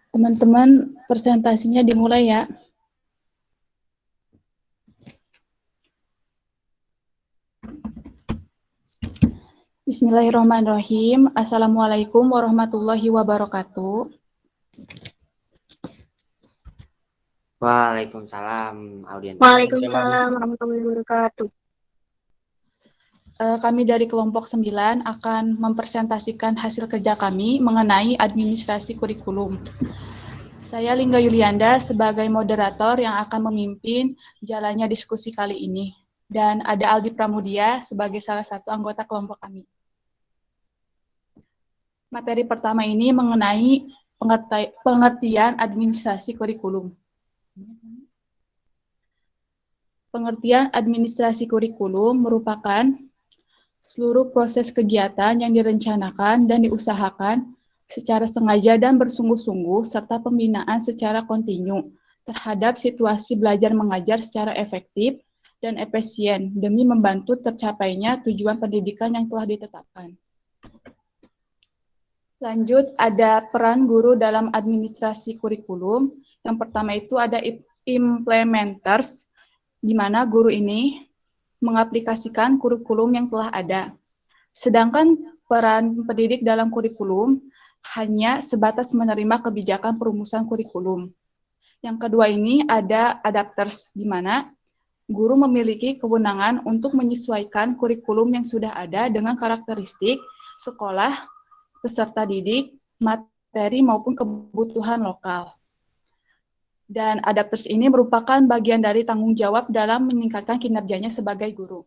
Teman-teman, presentasinya dimulai ya. Bismillahirrahmanirrahim. Assalamualaikum warahmatullahi wabarakatuh. Waalaikumsalam, audiens. Waalaikumsalam warahmatullahi wabarakatuh. Kami dari kelompok 9 akan mempresentasikan hasil kerja kami mengenai administrasi kurikulum. Saya Lingga Yulianda sebagai moderator yang akan memimpin jalannya diskusi kali ini. Dan ada Aldi Pramudia sebagai salah satu anggota kelompok kami. Materi pertama ini mengenai pengertian administrasi kurikulum. Pengertian administrasi kurikulum merupakan seluruh proses kegiatan yang direncanakan dan diusahakan secara sengaja dan bersungguh-sungguh serta pembinaan secara kontinu terhadap situasi belajar mengajar secara efektif dan efisien demi membantu tercapainya tujuan pendidikan yang telah ditetapkan. Lanjut, ada peran guru dalam administrasi kurikulum. Yang pertama itu ada implementers, di mana guru ini mengaplikasikan kurikulum yang telah ada. Sedangkan peran pendidik dalam kurikulum hanya sebatas menerima kebijakan perumusan kurikulum. Yang kedua ini ada adapters, di mana guru memiliki kewenangan untuk menyesuaikan kurikulum yang sudah ada dengan karakteristik sekolah, peserta didik, materi maupun kebutuhan lokal. Dan adapters ini merupakan bagian dari tanggung jawab dalam meningkatkan kinerjanya sebagai guru.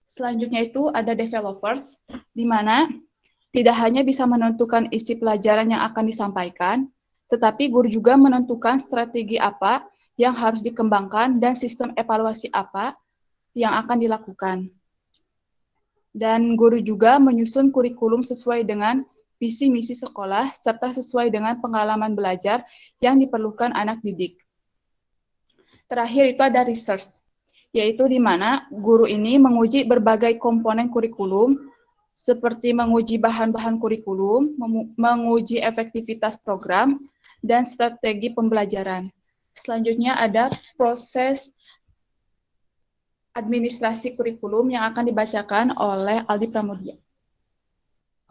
Selanjutnya itu ada developers, di mana tidak hanya bisa menentukan isi pelajaran yang akan disampaikan, tetapi guru juga menentukan strategi apa yang harus dikembangkan dan sistem evaluasi apa yang akan dilakukan. Dan guru juga menyusun kurikulum sesuai dengan visi misi sekolah serta sesuai dengan pengalaman belajar yang diperlukan anak didik. Terakhir itu ada research, yaitu di mana guru ini menguji berbagai komponen kurikulum seperti menguji bahan-bahan kurikulum, menguji efektivitas program, dan strategi pembelajaran. Selanjutnya ada proses administrasi kurikulum yang akan dibacakan oleh Aldi Pramudia.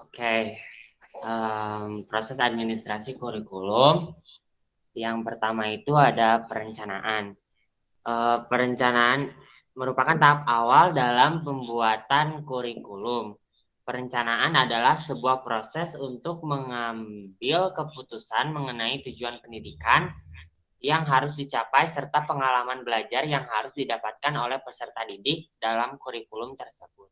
Oke, proses administrasi kurikulum. Yang pertama itu ada perencanaan. Perencanaan merupakan tahap awal dalam pembuatan kurikulum. Perencanaan adalah sebuah proses untuk mengambil keputusan mengenai tujuan pendidikan yang harus dicapai serta pengalaman belajar yang harus didapatkan oleh peserta didik dalam kurikulum tersebut.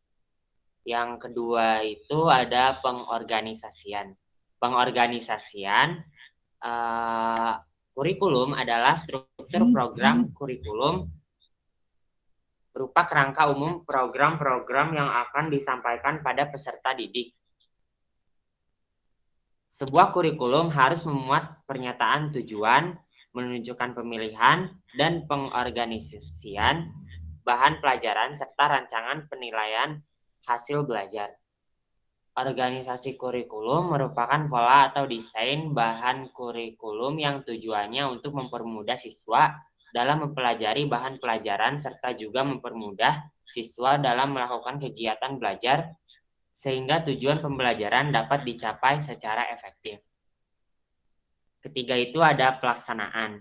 Yang kedua itu ada pengorganisasian. Pengorganisasian kurikulum adalah struktur program kurikulum berupa kerangka umum program-program yang akan disampaikan pada peserta didik. Sebuah kurikulum harus memuat pernyataan tujuan, menunjukkan pemilihan dan pengorganisasian bahan pelajaran serta rancangan penilaian hasil belajar. Organisasi kurikulum merupakan pola atau desain bahan kurikulum yang tujuannya untuk mempermudah siswa dalam mempelajari bahan pelajaran serta juga mempermudah siswa dalam melakukan kegiatan belajar sehingga tujuan pembelajaran dapat dicapai secara efektif. Ketiga itu ada pelaksanaan.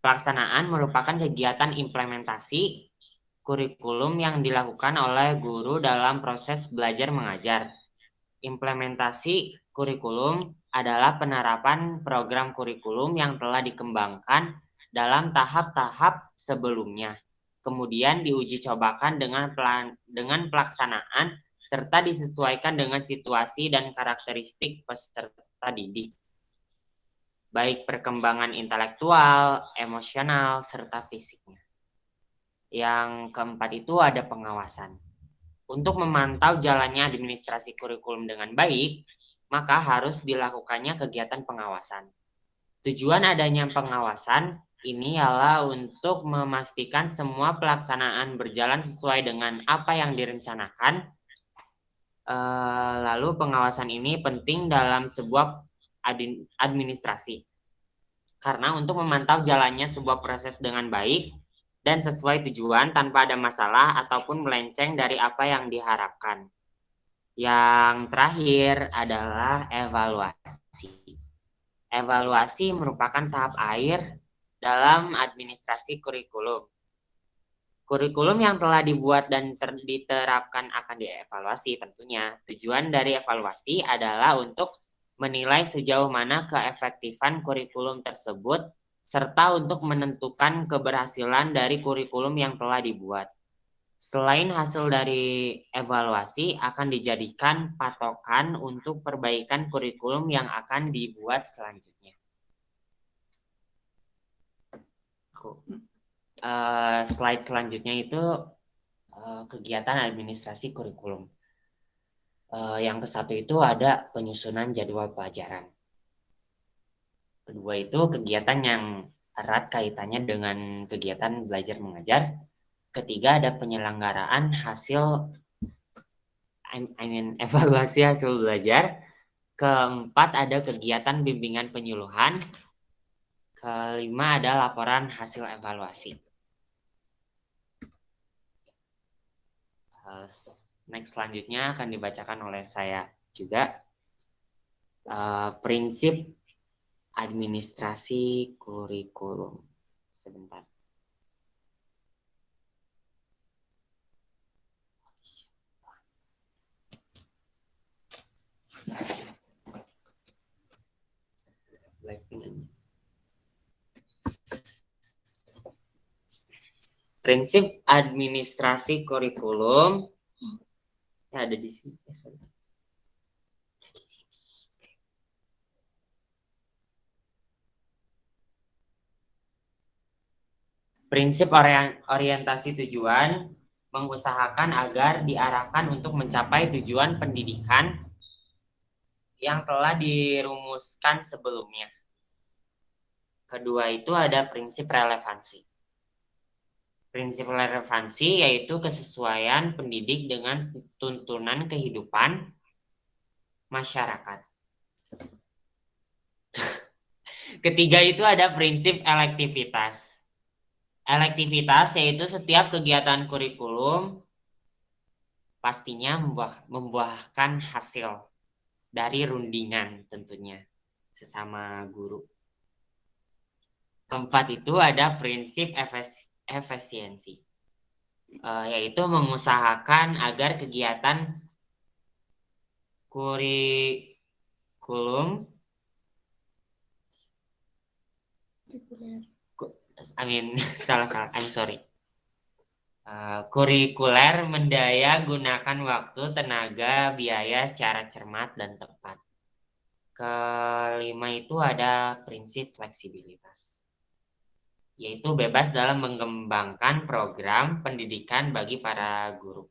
Pelaksanaan merupakan kegiatan implementasi kurikulum yang dilakukan oleh guru dalam proses belajar mengajar. Implementasi kurikulum adalah penerapan program kurikulum yang telah dikembangkan dalam tahap-tahap sebelumnya. Kemudian diuji cobakan dengan pelaksanaan serta disesuaikan dengan situasi dan karakteristik peserta didik, baik perkembangan intelektual, emosional, serta fisiknya. Yang keempat itu ada pengawasan. Untuk memantau jalannya administrasi kurikulum dengan baik, maka harus dilakukannya kegiatan pengawasan. Tujuan adanya pengawasan ini ialah untuk memastikan semua pelaksanaan berjalan sesuai dengan apa yang direncanakan. Lalu pengawasan ini penting dalam sebuah administrasi. Karena untuk memantau jalannya sebuah proses dengan baik dan sesuai tujuan tanpa ada masalah ataupun melenceng dari apa yang diharapkan. Yang terakhir adalah evaluasi. Evaluasi merupakan tahap akhir dalam administrasi kurikulum. Kurikulum yang telah dibuat dan diterapkan akan dievaluasi tentunya. Tujuan dari evaluasi adalah untuk menilai sejauh mana keefektifan kurikulum tersebut, serta untuk menentukan keberhasilan dari kurikulum yang telah dibuat. Selain hasil dari evaluasi, akan dijadikan patokan untuk perbaikan kurikulum yang akan dibuat selanjutnya. Slide selanjutnya itu kegiatan administrasi kurikulum. Yang ke-1 itu ada penyusunan jadwal pelajaran. Kedua itu kegiatan yang erat kaitannya dengan kegiatan belajar mengajar. Ketiga ada penyelenggaraan evaluasi hasil belajar. Keempat ada kegiatan bimbingan penyuluhan. Kelima ada laporan hasil evaluasi. Next selanjutnya akan dibacakan oleh saya juga. Prinsip administrasi kurikulum. Sebentar. Prinsip administrasi kurikulum ada di sini. Prinsip orientasi tujuan mengusahakan agar diarahkan untuk mencapai tujuan pendidikan yang telah dirumuskan sebelumnya. Kedua itu ada prinsip relevansi. Prinsip relevansi yaitu kesesuaian pendidik dengan tuntunan kehidupan masyarakat. Ketiga itu ada prinsip elektivitas. Elektivitas yaitu setiap kegiatan kurikulum pastinya membuahkan hasil dari rundingan tentunya sesama guru. Keempat itu ada prinsip efisiensi, yaitu mengusahakan agar kegiatan kurikulum kurikuler mendaya gunakan waktu, tenaga, biaya secara cermat dan tepat. Kelima itu ada prinsip fleksibilitas, yaitu bebas dalam mengembangkan program pendidikan bagi para guru.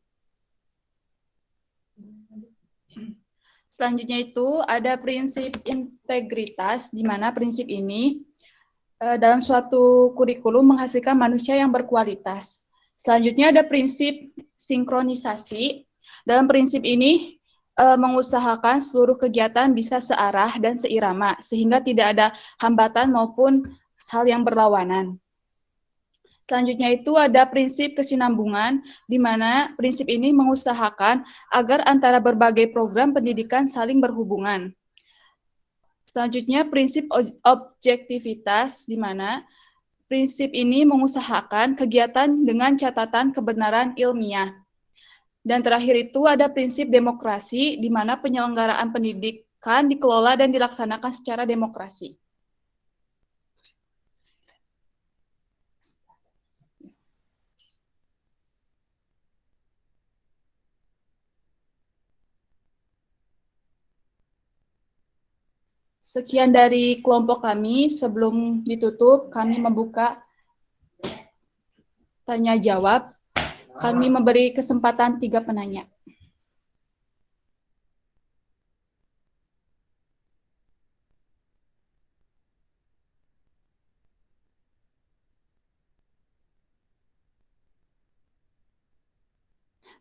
Selanjutnya itu ada prinsip integritas, di mana prinsip ini dalam suatu kurikulum menghasilkan manusia yang berkualitas. Selanjutnya ada prinsip sinkronisasi. Dalam prinsip ini mengusahakan seluruh kegiatan bisa searah dan seirama, sehingga tidak ada hambatan maupun hal yang berlawanan. Selanjutnya itu ada prinsip kesinambungan, di mana prinsip ini mengusahakan agar antara berbagai program pendidikan saling berhubungan. Selanjutnya prinsip objektivitas, di mana prinsip ini mengusahakan kegiatan dengan catatan kebenaran ilmiah. Dan terakhir itu ada prinsip demokrasi, di mana penyelenggaraan pendidikan dikelola dan dilaksanakan secara demokrasi. Sekian dari kelompok kami. Sebelum ditutup, kami membuka tanya jawab. Kami memberi kesempatan 3 penanya.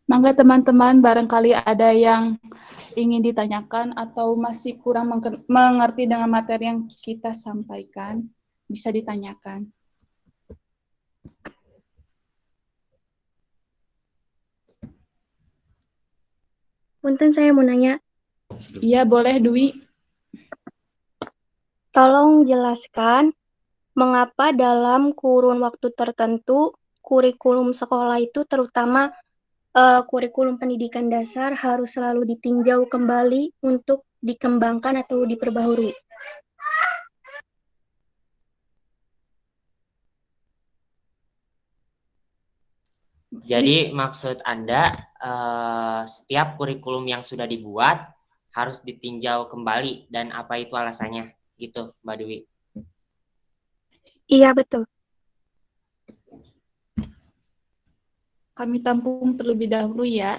Mangga teman-teman, barangkali ada yang ingin ditanyakan atau masih kurang mengerti dengan materi yang kita sampaikan, bisa ditanyakan. Punten, saya mau nanya. Iya, boleh Dwi. Tolong jelaskan mengapa dalam kurun waktu tertentu kurikulum sekolah itu terutama kurikulum pendidikan dasar harus selalu ditinjau kembali untuk dikembangkan atau diperbaharui. Jadi maksud Anda setiap kurikulum yang sudah dibuat harus ditinjau kembali dan apa itu alasannya gitu Mbak Dewi? Iya, betul. Kami tampung terlebih dahulu ya.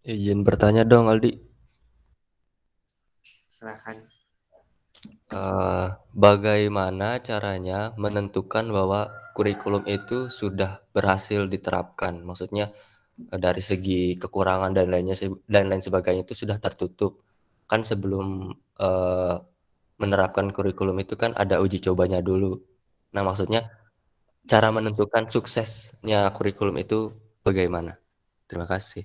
Izin bertanya dong, Aldi. Silakan. Bagaimana caranya menentukan bahwa kurikulum itu sudah berhasil diterapkan? Maksudnya dari segi kekurangan dan lain sebagainya itu sudah tertutup. Kan sebelum menerapkan kurikulum itu kan ada uji cobanya dulu. Nah, maksudnya cara menentukan suksesnya kurikulum itu bagaimana? Terima kasih.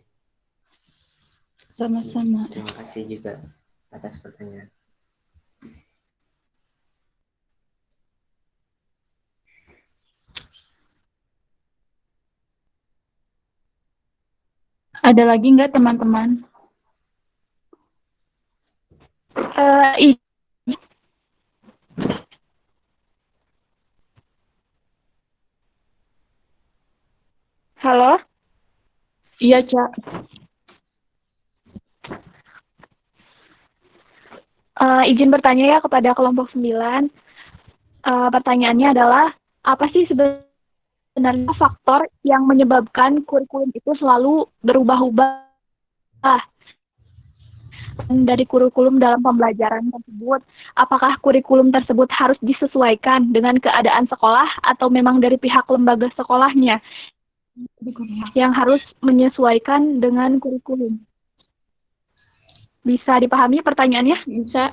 Sama-sama. Terima kasih juga atas pertanyaan. Ada lagi nggak teman-teman? Halo? Iya, Cak. Izin bertanya ya kepada kelompok 9. Pertanyaannya adalah, apa sih sebenarnya faktor yang menyebabkan kurikulum itu selalu berubah-ubah dari kurikulum dalam pembelajaran tersebut? Apakah kurikulum tersebut harus disesuaikan dengan keadaan sekolah atau memang dari pihak lembaga sekolahnya yang harus menyesuaikan dengan kurikulum? Bisa dipahami pertanyaannya? Bisa.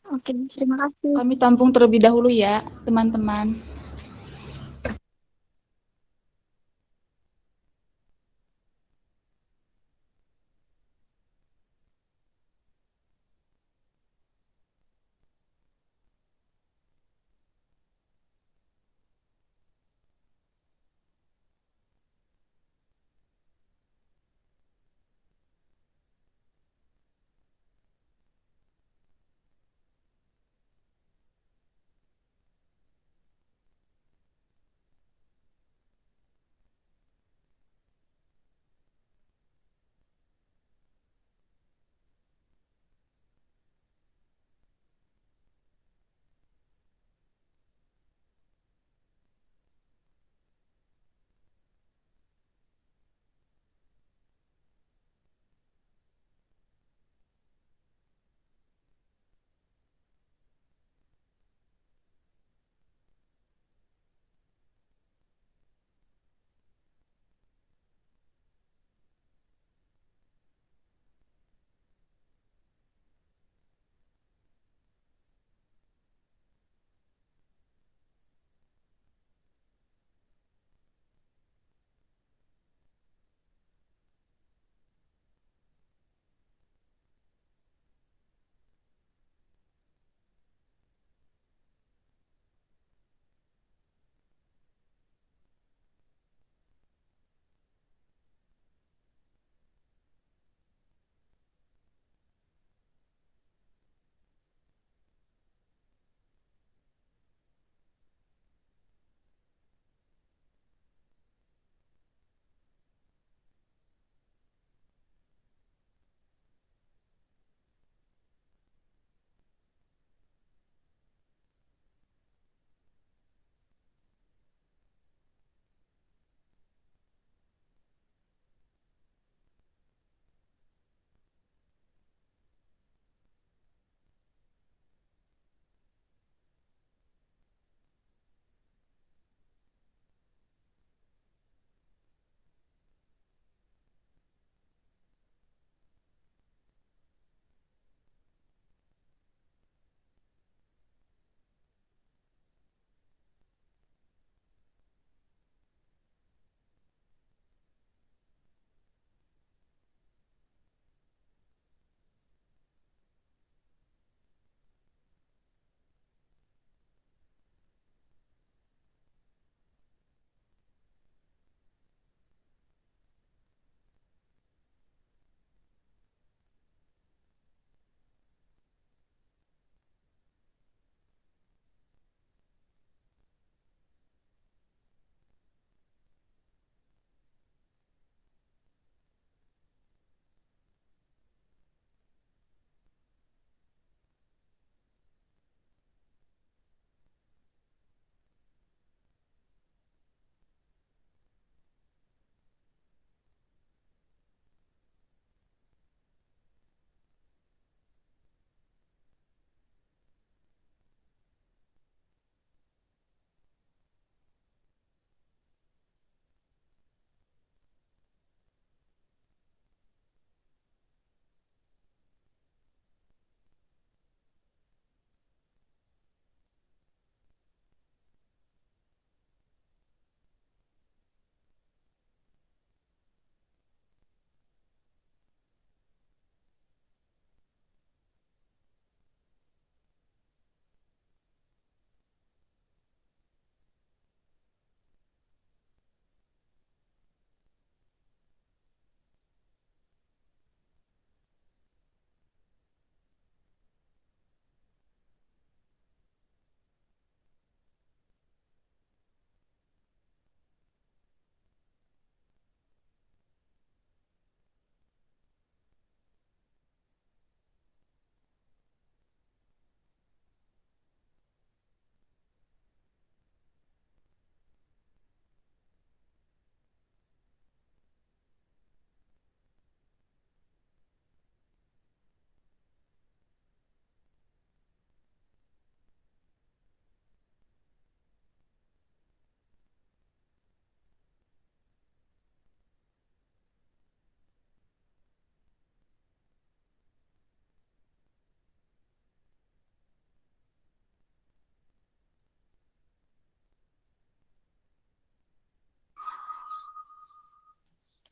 Oke, terima kasih. Kami tampung terlebih dahulu ya, teman-teman.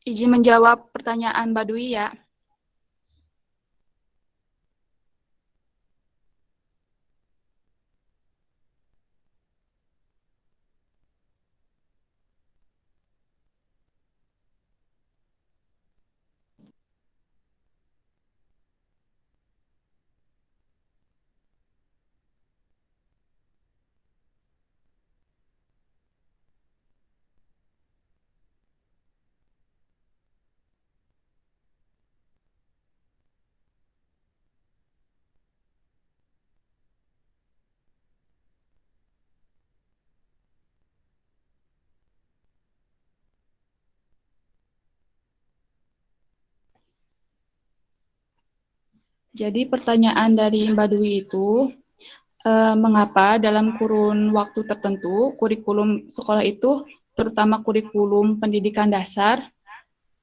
Izin menjawab pertanyaan Mbak Dwi ya. Jadi pertanyaan dari Mbak Dwi itu, mengapa dalam kurun waktu tertentu kurikulum sekolah itu, terutama kurikulum pendidikan dasar,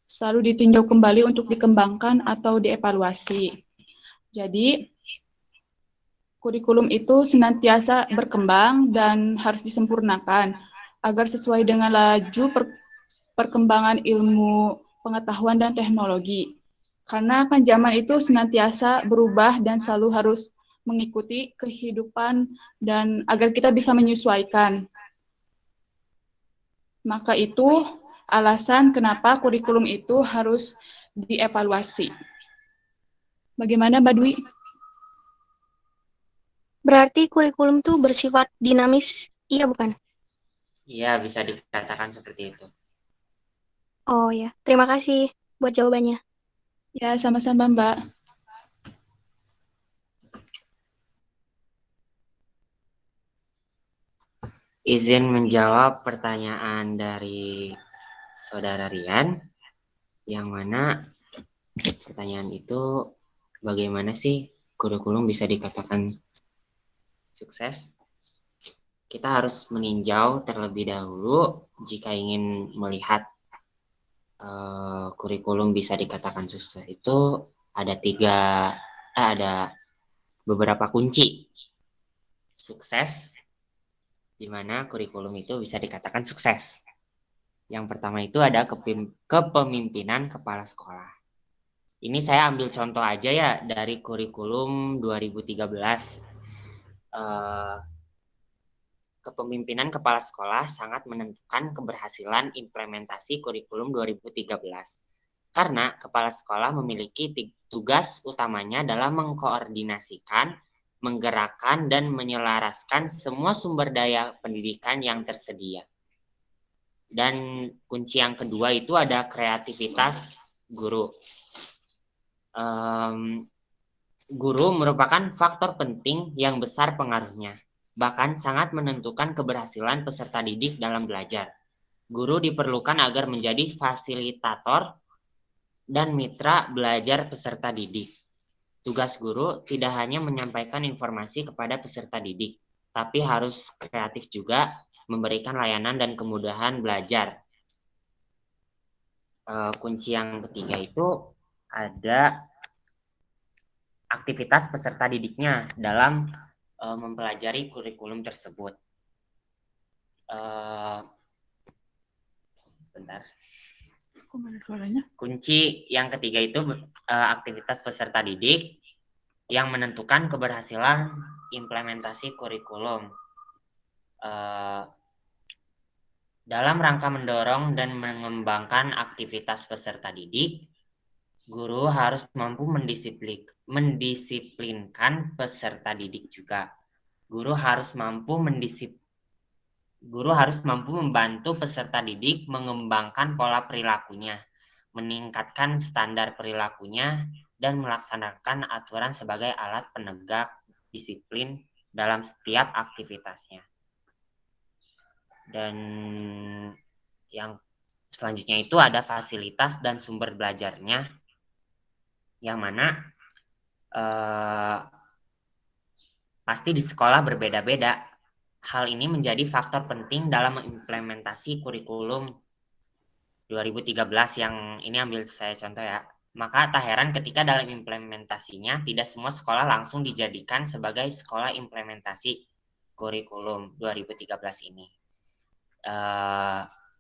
selalu ditinjau kembali untuk dikembangkan atau dievaluasi. Jadi, kurikulum itu senantiasa berkembang dan harus disempurnakan agar sesuai dengan laju perkembangan ilmu pengetahuan dan teknologi. Karena kan zaman itu senantiasa berubah dan selalu harus mengikuti kehidupan dan agar kita bisa menyesuaikan. Maka itu alasan kenapa kurikulum itu harus dievaluasi. Bagaimana Mbak Dwi? Berarti kurikulum tuh bersifat dinamis, iya bukan? Iya, bisa dikatakan seperti itu. Oh ya, terima kasih buat jawabannya. Ya, sama-sama Mbak. Izin menjawab pertanyaan dari Saudara Rian, yang mana pertanyaan itu bagaimana sih kurikulum bisa dikatakan sukses? Kita harus meninjau terlebih dahulu jika ingin melihat kurikulum bisa dikatakan sukses itu ada beberapa kunci sukses di mana kurikulum itu bisa dikatakan sukses. Yang pertama itu ada kepemimpinan kepala sekolah. Ini saya ambil contoh aja ya dari kurikulum 2013. Kepemimpinan kepala sekolah sangat menentukan keberhasilan implementasi kurikulum 2013. Karena kepala sekolah memiliki tugas utamanya dalam mengkoordinasikan, menggerakkan, dan menyelaraskan semua sumber daya pendidikan yang tersedia. Dan kunci yang kedua itu ada kreativitas guru. Guru merupakan faktor penting yang besar pengaruhnya, bahkan sangat menentukan keberhasilan peserta didik dalam belajar. Guru diperlukan agar menjadi fasilitator dan mitra belajar peserta didik. Tugas guru tidak hanya menyampaikan informasi kepada peserta didik, tapi harus kreatif juga, memberikan layanan dan kemudahan belajar. Kunci yang ketiga itu ada aktivitas peserta didiknya dalam mempelajari kurikulum tersebut. Sebentar. Kunci yang ketiga itu aktivitas peserta didik yang menentukan keberhasilan implementasi kurikulum. Dalam rangka mendorong dan mengembangkan aktivitas peserta didik, guru harus mampu mendisiplinkan peserta didik juga. Guru harus mampu membantu peserta didik mengembangkan pola perilakunya, meningkatkan standar perilakunya, dan melaksanakan aturan sebagai alat penegak disiplin dalam setiap aktivitasnya. Dan yang selanjutnya itu ada fasilitas dan sumber belajarnya, yang mana pasti di sekolah berbeda-beda. Hal ini menjadi faktor penting dalam implementasi kurikulum 2013 yang ini ambil saya contoh ya. Maka tak heran ketika dalam implementasinya tidak semua sekolah langsung dijadikan sebagai sekolah implementasi kurikulum 2013 ini.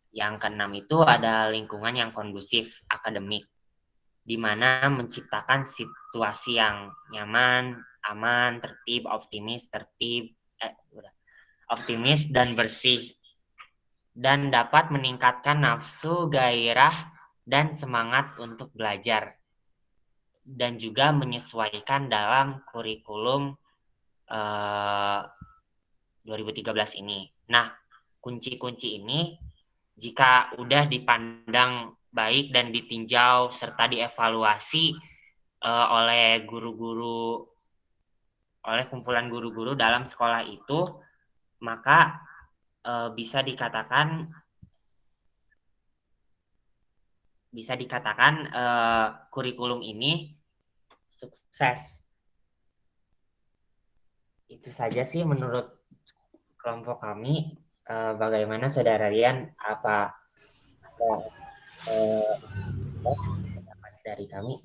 Yang keenam itu ada lingkungan yang kondusif akademik, di mana menciptakan situasi yang nyaman, aman, optimis dan bersih, dan dapat meningkatkan nafsu, gairah, dan semangat untuk belajar, dan juga menyesuaikan dalam kurikulum 2013 ini. Nah, kunci-kunci ini jika udah dipandang baik dan ditinjau serta dievaluasi oleh guru-guru, oleh kumpulan guru-guru dalam sekolah itu, maka bisa dikatakan kurikulum ini sukses. Itu saja sih menurut kelompok kami. Bagaimana saudara Rian? Apa pendapat dari kami?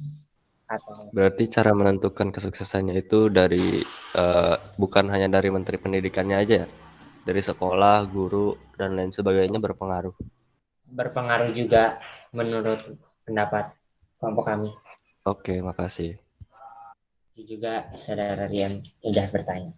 Atau Berarti cara menentukan kesuksesannya itu dari bukan hanya dari Menteri Pendidikannya aja ya, dari sekolah, guru, dan lain sebagainya berpengaruh. berpengaruh juga menurut pendapat kelompok kami. Oke, makasih. Juga saudara Rian sudah bertanya.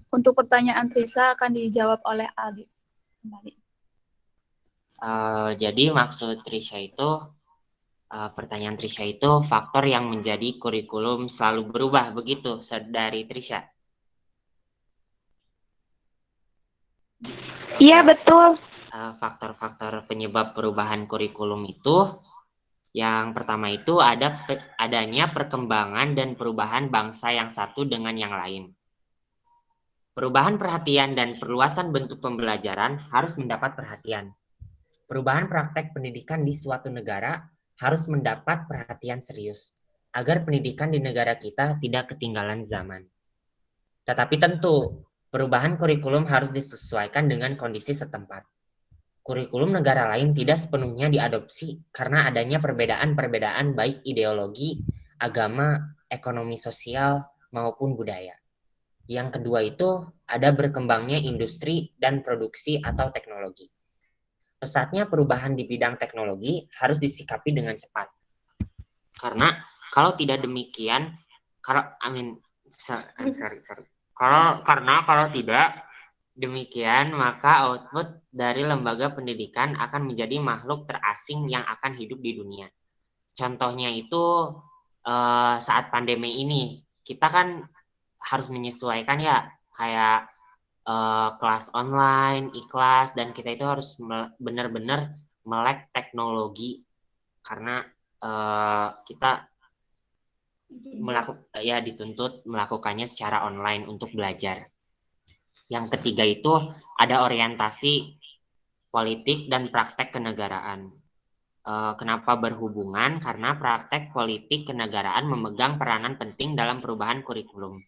Untuk pertanyaan Trisa akan dijawab oleh Aldi. Kembali. Jadi maksud Trisha itu, pertanyaan Trisha itu faktor yang menjadi kurikulum selalu berubah, begitu dari Trisha? Iya, betul. Faktor-faktor penyebab perubahan kurikulum itu, yang pertama itu adanya perkembangan dan perubahan bangsa yang satu dengan yang lain. Perubahan perhatian dan perluasan bentuk pembelajaran harus mendapat perhatian. Perubahan praktek pendidikan di suatu negara harus mendapat perhatian serius, agar pendidikan di negara kita tidak ketinggalan zaman. Tetapi tentu, perubahan kurikulum harus disesuaikan dengan kondisi setempat. Kurikulum negara lain tidak sepenuhnya diadopsi karena adanya perbedaan-perbedaan baik ideologi, agama, ekonomi sosial, maupun budaya. Yang kedua itu ada berkembangnya industri dan produksi atau teknologi. Pesatnya perubahan di bidang teknologi harus disikapi dengan cepat. Karena kalau tidak demikian, kalau tidak demikian, maka output dari lembaga pendidikan akan menjadi makhluk terasing yang akan hidup di dunia. Contohnya itu saat pandemi ini, kita kan harus menyesuaikan ya, kayak kelas online, ikhlas, dan kita itu harus benar-benar melek teknologi karena kita dituntut melakukannya secara online untuk belajar. Yang ketiga itu ada orientasi politik dan praktek kenegaraan. Kenapa berhubungan? Karena praktek politik kenegaraan memegang peranan penting dalam perubahan kurikulum.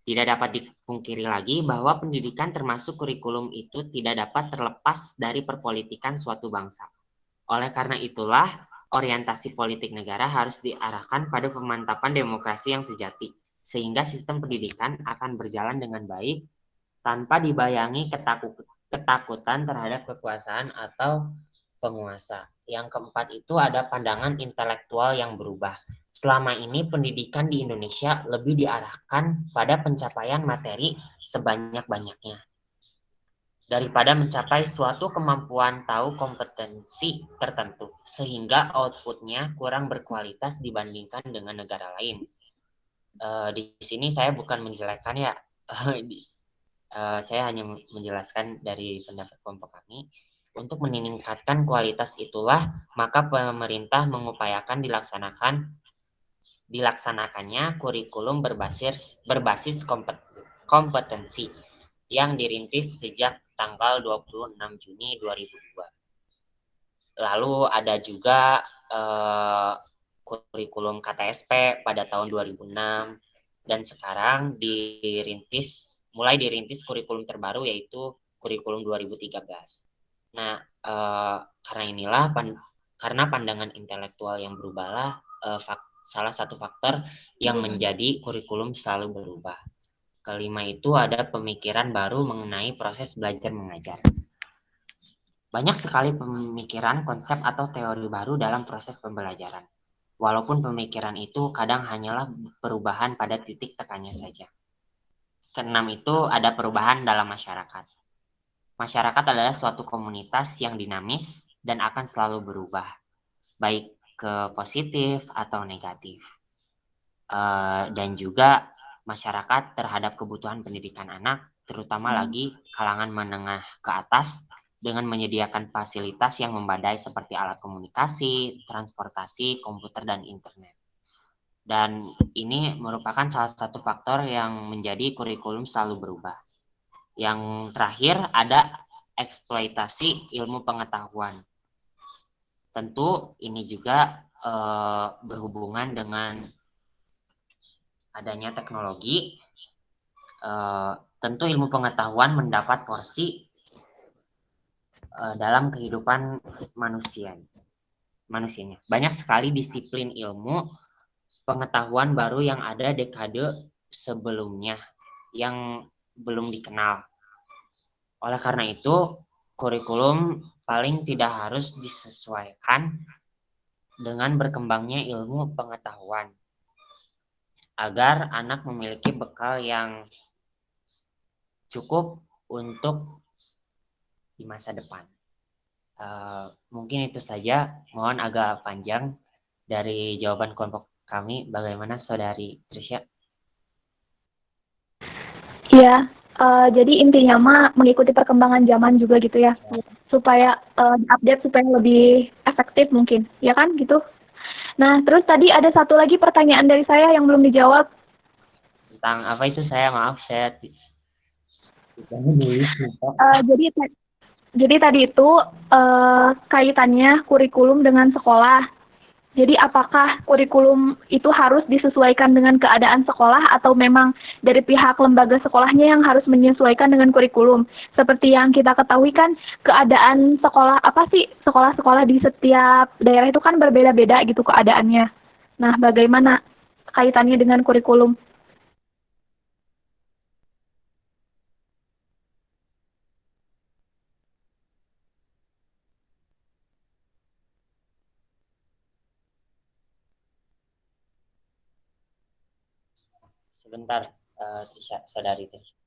Tidak dapat dipungkiri lagi bahwa pendidikan termasuk kurikulum itu tidak dapat terlepas dari perpolitikan suatu bangsa. Oleh karena itulah, orientasi politik negara harus diarahkan pada pemantapan demokrasi yang sejati, sehingga sistem pendidikan akan berjalan dengan baik tanpa dibayangi ketakutan terhadap kekuasaan atau penguasa. Yang keempat itu ada pandangan intelektual yang berubah. Selama ini pendidikan di Indonesia lebih diarahkan pada pencapaian materi sebanyak-banyaknya daripada mencapai suatu kemampuan tahu kompetensi tertentu, sehingga outputnya kurang berkualitas dibandingkan dengan negara lain. Di sini saya bukan menjelekkan ya, saya hanya menjelaskan dari pendapat kelompok kami. Untuk meningkatkan kualitas itulah, maka pemerintah mengupayakan dilaksanakannya kurikulum berbasis kompetensi yang dirintis sejak tanggal 26 Juni 2002. Lalu ada juga kurikulum KTSP pada tahun 2006 dan sekarang mulai dirintis kurikulum terbaru yaitu kurikulum 2013. Nah, karena inilah karena pandangan intelektual yang berubahlah salah satu faktor yang menjadi kurikulum selalu berubah. Kelima itu ada pemikiran baru mengenai proses belajar mengajar. Banyak sekali pemikiran, konsep atau teori baru dalam proses pembelajaran. Walaupun pemikiran itu kadang hanyalah perubahan pada titik tekannya saja. Keenam itu ada perubahan dalam masyarakat. Masyarakat adalah suatu komunitas yang dinamis dan akan selalu berubah, baik ke positif atau negatif. Dan juga masyarakat terhadap kebutuhan pendidikan anak, terutama lagi kalangan menengah ke atas, dengan menyediakan fasilitas yang membadai seperti alat komunikasi, transportasi, komputer, dan internet. Dan ini merupakan salah satu faktor yang menjadi kurikulum selalu berubah. Yang terakhir ada eksploitasi ilmu pengetahuan. Tentu ini juga berhubungan dengan adanya teknologi. Tentu ilmu pengetahuan mendapat porsi dalam kehidupan manusianya. Banyak sekali disiplin ilmu pengetahuan baru yang ada dekade sebelumnya yang belum dikenal. Oleh karena itu, kurikulum paling tidak harus disesuaikan dengan berkembangnya ilmu pengetahuan agar anak memiliki bekal yang cukup untuk di masa depan. Mungkin itu saja, mohon agak panjang dari jawaban kelompok kami. Bagaimana Saudari Trisha? Iya, jadi intinya mah mengikuti perkembangan zaman juga gitu ya, supaya update supaya lebih efektif mungkin, ya kan gitu. Nah, terus tadi ada satu lagi pertanyaan dari saya yang belum dijawab. Tentang apa itu maaf saya Jadi tadi itu kaitannya kurikulum dengan sekolah. Jadi apakah kurikulum itu harus disesuaikan dengan keadaan sekolah atau memang dari pihak lembaga sekolahnya yang harus menyesuaikan dengan kurikulum? Seperti yang kita ketahui kan keadaan sekolah sekolah-sekolah di setiap daerah itu kan berbeda-beda gitu keadaannya. Nah, bagaimana kaitannya dengan kurikulum? sebentar, Saudari Trisha.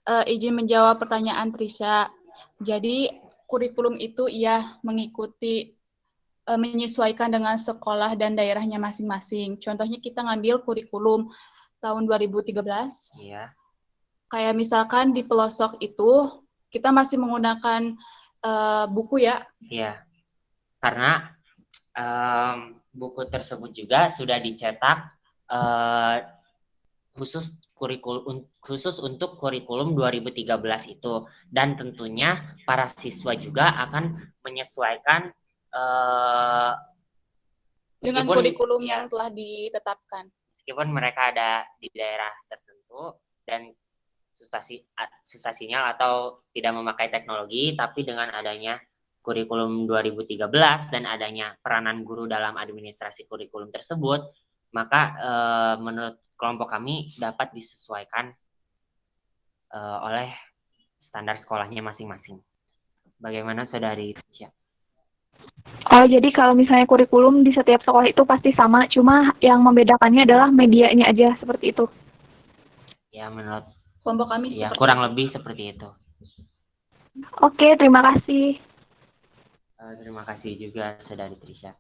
izin menjawab pertanyaan Trisha. Jadi kurikulum itu mengikuti menyesuaikan dengan sekolah dan daerahnya masing-masing. Contohnya kita ngambil kurikulum tahun 2013. Iya. Kayak misalkan di pelosok itu kita masih menggunakan buku ya. Iya. Karena buku tersebut juga sudah dicetak khusus untuk kurikulum 2013 itu, dan tentunya para siswa juga akan menyesuaikan dengan kurikulum yang telah ditetapkan. Meskipun mereka ada di daerah tertentu dan susah sinyal atau tidak memakai teknologi, tapi dengan adanya kurikulum 2013 dan adanya peranan guru dalam administrasi kurikulum tersebut, maka menurut kelompok kami dapat disesuaikan oleh standar sekolahnya masing-masing. Bagaimana Saudari Tisha? Oh, jadi kalau misalnya kurikulum di setiap sekolah itu pasti sama, cuma yang membedakannya adalah medianya aja, seperti itu. Ya, menurut kelompok kami ya kurang lebih seperti itu. Oke, terima kasih. Terima kasih juga Saudari Trisha.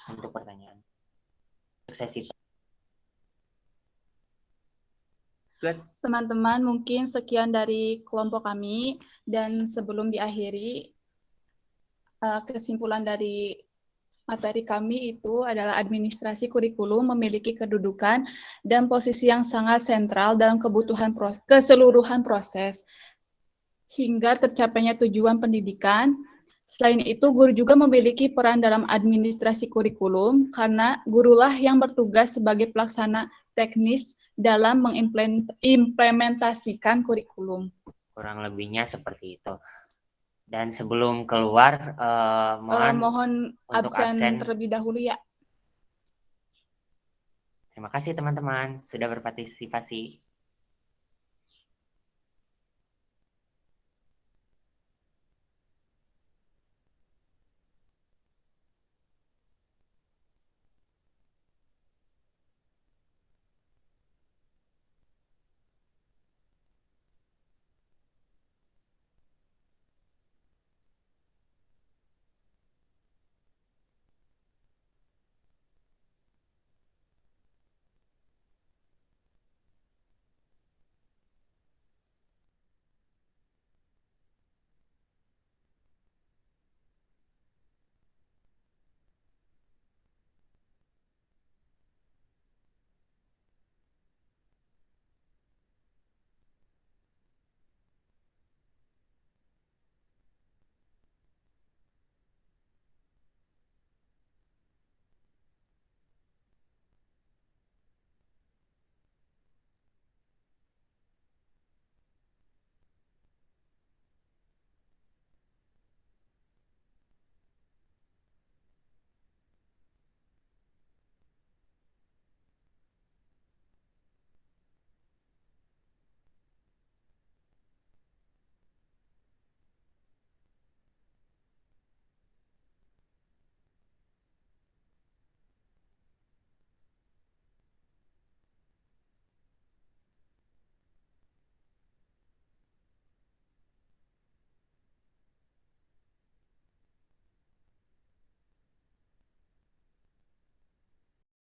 Untuk pertanyaan. Sesi. Teman-teman, mungkin sekian dari kelompok kami, dan sebelum diakhiri, kesimpulan dari materi kami itu adalah administrasi kurikulum memiliki kedudukan dan posisi yang sangat sentral dalam keseluruhan proses hingga tercapainya tujuan pendidikan. Selain itu, guru juga memiliki peran dalam administrasi kurikulum karena gurulah yang bertugas sebagai pelaksana teknis dalam mengimplementasikan kurikulum. Kurang lebihnya seperti itu. Dan sebelum keluar, mohon absen terlebih dahulu ya. Terima kasih teman-teman sudah berpartisipasi.